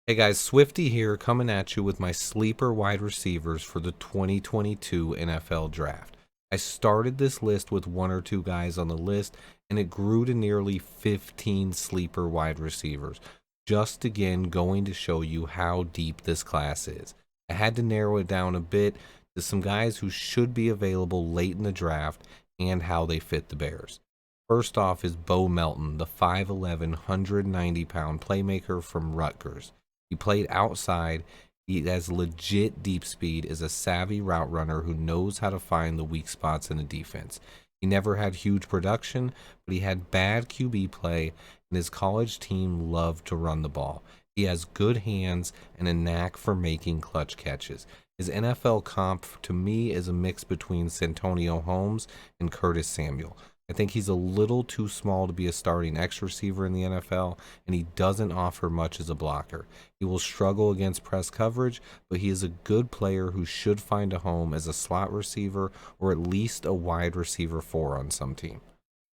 Hey guys, Swifty here coming at you with my sleeper wide receivers for the 2022 NFL Draft. I started this list with one or two guys on the list, and it grew to nearly 15 sleeper wide receivers. Just again going to show you how deep this class is. I had to narrow it down a bit to some guys who should be available late in the draft and how they fit the Bears. First off is Melton, the 5'11", 190-pound playmaker from Rutgers. He played outside. He has legit deep speed, is a savvy route runner who knows how to find the weak spots in the defense. He never had huge production, but he had bad QB play, and his college team loved to run the ball. He has good hands and a knack for making clutch catches. His NFL comp to me is a mix between Santonio Holmes and Curtis Samuel. I think he's a little too small to be a starting X receiver in the NFL, and he doesn't offer much as a blocker. He will struggle against press coverage, but he is a good player who should find a home as a slot receiver or at least a wide receiver 4 on some team.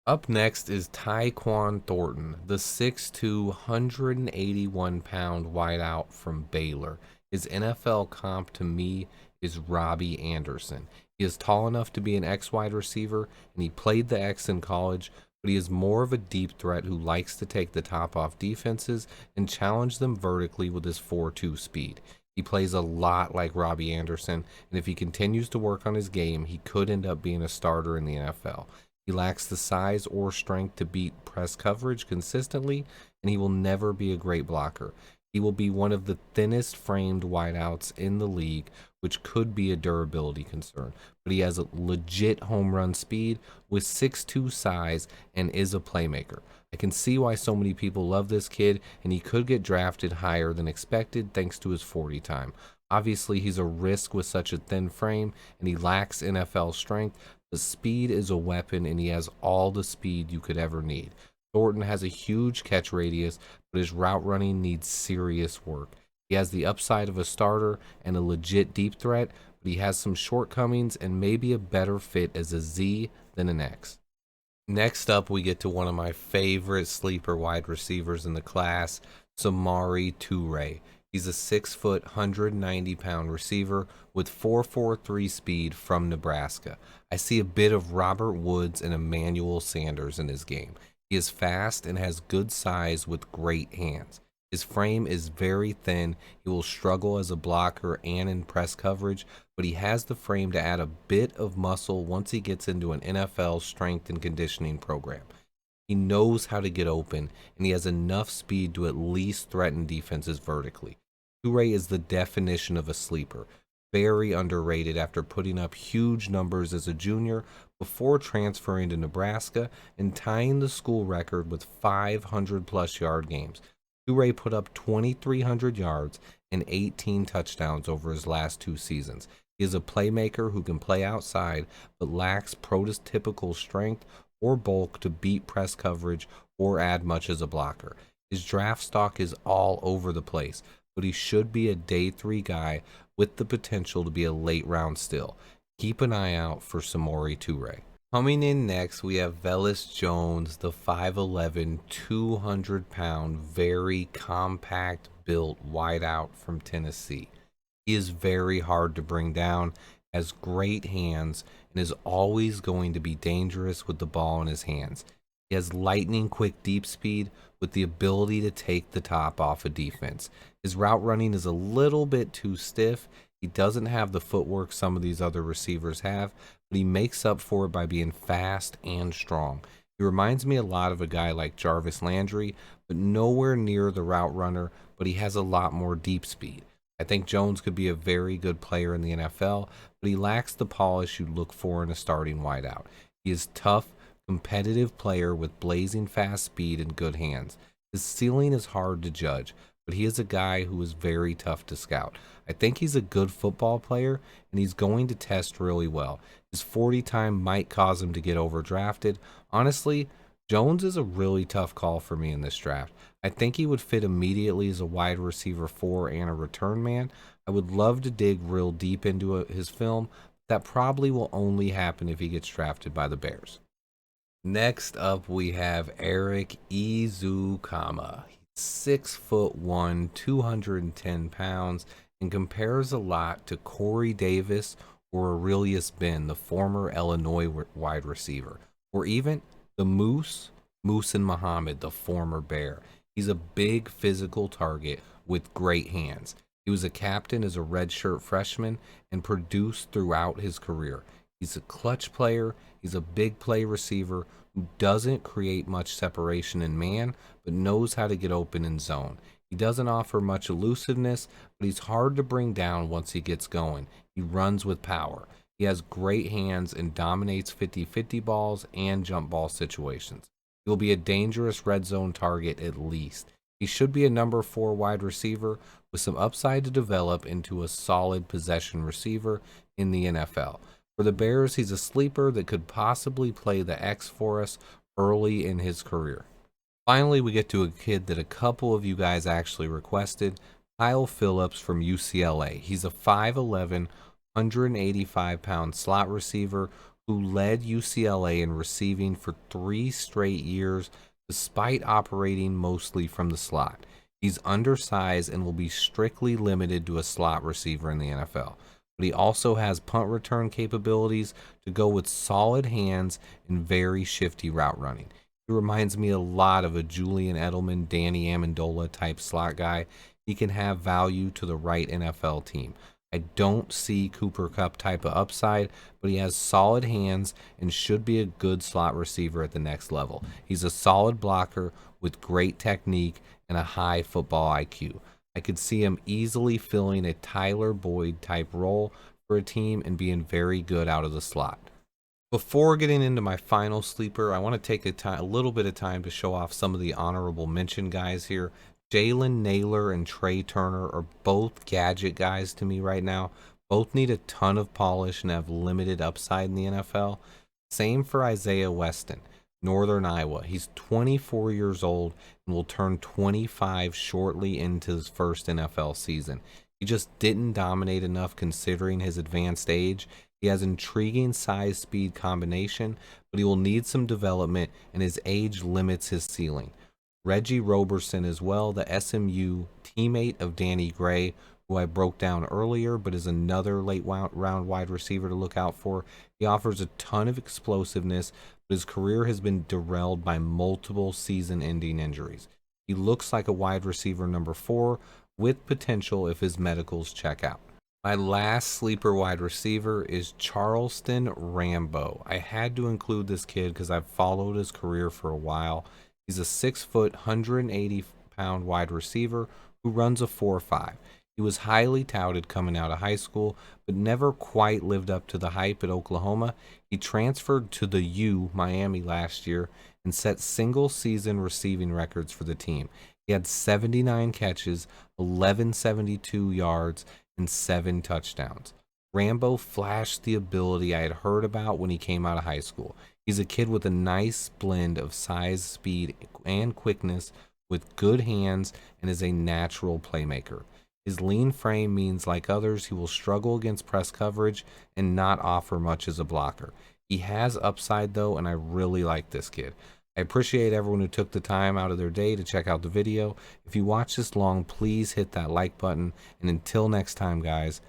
Up next is Tyquan Thornton, the 6'2", 181-pound wideout from Baylor. His NFL comp to me is Robbie Anderson. He is tall enough to be an X wide receiver, and he played the X in college, but he is more of a deep threat who likes to take the top off defenses and challenge them vertically with his 4.2 speed. He plays a lot like Robbie Anderson, and if he continues to work on his game, he could end up being a starter in the NFL. He lacks the size or strength to beat press coverage consistently, and he will never be a great blocker. He will be one of the thinnest framed wideouts in the league, which could be a durability concern. But he has a legit home run speed with 6'2 size and is a playmaker. I can see why so many people love this kid, and he could get drafted higher than expected thanks to his 40 time. Obviously, he's a risk with such a thin frame, and he lacks NFL strength. The speed is a weapon, and he has all the speed you could ever need. Thornton has a huge catch radius, but his route running needs serious work. He has the upside of a starter and a legit deep threat, but he has some shortcomings and maybe a better fit as a Z than an X. Next up, we get to one of my favorite sleeper wide receivers in the class, Samori Toure. He's a 6', 190-pound receiver with 4.43 speed from Nebraska. I see a bit of Robert Woods and Emmanuel Sanders in his game. He is fast and has good size with great hands. His frame is very thin. He will struggle as a blocker and in press coverage, but he has the frame to add a bit of muscle once he gets into an NFL strength and conditioning program. He knows how to get open, and he has enough speed to at least threaten defenses vertically. Toure is the definition of a sleeper. Very underrated after putting up huge numbers as a junior before transferring to Nebraska and tying the school record with 500-plus yard games. Toure put up 2,300 yards and 18 touchdowns over his last 2 seasons. He is a playmaker who can play outside but lacks prototypical strength or bulk to beat press coverage or add much as a blocker. His draft stock is all over the place, but he should be a day 3 guy with the potential to be a late round still. Keep an eye out for Samori Toure. Coming in next, we have VelusJJ, the 5'11", 200-pound, very compact built wideout from Tennessee. He is very hard to bring down, has great hands, and is always going to be dangerous with the ball in his hands. He has lightning quick deep speed with the ability to take the top off a defense. His route running is a little bit too stiff. He doesn't have the footwork some of these other receivers have, but he makes up for it by being fast and strong. He reminds me a lot of a guy like Jarvis Landry, but nowhere near the route runner, but he has a lot more deep speed. I think Jones could be a very good player in the NFL, but he lacks the polish you'd look for in a starting wideout. He is tough, competitive player with blazing fast speed and good hands. His ceiling is hard to judge, but he is a guy who is very tough to scout. I think he's a good football player, and he's going to test really well. His 40 time might cause him to get overdrafted. Honestly, Jones is a really tough call for me in this draft. I think he would fit immediately as a wide receiver 4 and a return man. I would love to dig real deep into his film. That probably will only happen if he gets drafted by the Bears. Next up, we have Erik Ezukanma. 6'1", 210 pounds, and compares a lot to Corey Davis or Aurelius Ben, the former Illinois wide receiver, or even the Moose and Muhammad, the former Bear. He's a big physical target with great hands. He was a captain as a redshirt freshman and produced throughout his career. He's a clutch player. He's a big play receiver who doesn't create much separation in man, but knows how to get open in zone. He doesn't offer much elusiveness, but he's hard to bring down once he gets going. He runs with power. He has great hands and dominates 50-50 balls and jump ball situations. He'll be a dangerous red zone target at least. He should be a number 4 wide receiver with some upside to develop into a solid possession receiver in the NFL. For the Bears, he's a sleeper that could possibly play the X for us early in his career. Finally, we get to a kid that a couple of you guys actually requested, Kyle Phillips from UCLA. He's a 5'11", 185-pound slot receiver who led UCLA in receiving for 3 straight years despite operating mostly from the slot. He's undersized and will be strictly limited to a slot receiver in the NFL. But he also has punt return capabilities to go with solid hands and very shifty route running. He reminds me a lot of a Julian Edelman, Danny Amendola type slot guy. He can have value to the right NFL team. I don't see Cooper Kupp type of upside, but he has solid hands and should be a good slot receiver at the next level. He's a solid blocker with great technique and a high football IQ. I could see him easily filling a Tyler Boyd type role for a team and being very good out of the slot. Before getting into my final sleeper, I want to take a little bit of time to show off some of the honorable mention guys here. Jalen, Nailor, and Trey Turner are both gadget guys to me right now. Both need a ton of polish and have limited upside in the NFL. Same for Isaiah Weston, Northern Iowa. He's 24 years old and will turn 25 shortly into his first NFL season. He just didn't dominate enough considering his advanced age. He has intriguing size-speed combination, but he will need some development, and his age limits his ceiling. Reggie Roberson as well, the SMU teammate of Danny Gray, who I broke down earlier, but is another late round wide receiver to look out for. He offers a ton of explosiveness, but his career has been derailed by multiple season-ending injuries. He looks like a wide receiver number 4 with potential if his medicals check out. My last sleeper wide receiver is Charlston Rambo. I had to include this kid because I've followed his career for a while. He's a 6', 180-pound wide receiver who runs a 4.5. He was highly touted coming out of high school, but never quite lived up to the hype at Oklahoma. He transferred to the U, Miami, last year and set single-season receiving records for the team. He had 79 catches, 1172 yards, and 7 touchdowns. Rambo flashed the ability I had heard about when he came out of high school. He's a kid with a nice blend of size, speed, and quickness with good hands and is a natural playmaker. His lean frame means, like others, he will struggle against press coverage and not offer much as a blocker. He has upside though, and I really like this kid. I appreciate everyone who took the time out of their day to check out the video. If you watch this long, please hit that like button. And until next time, guys,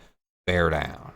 bear down.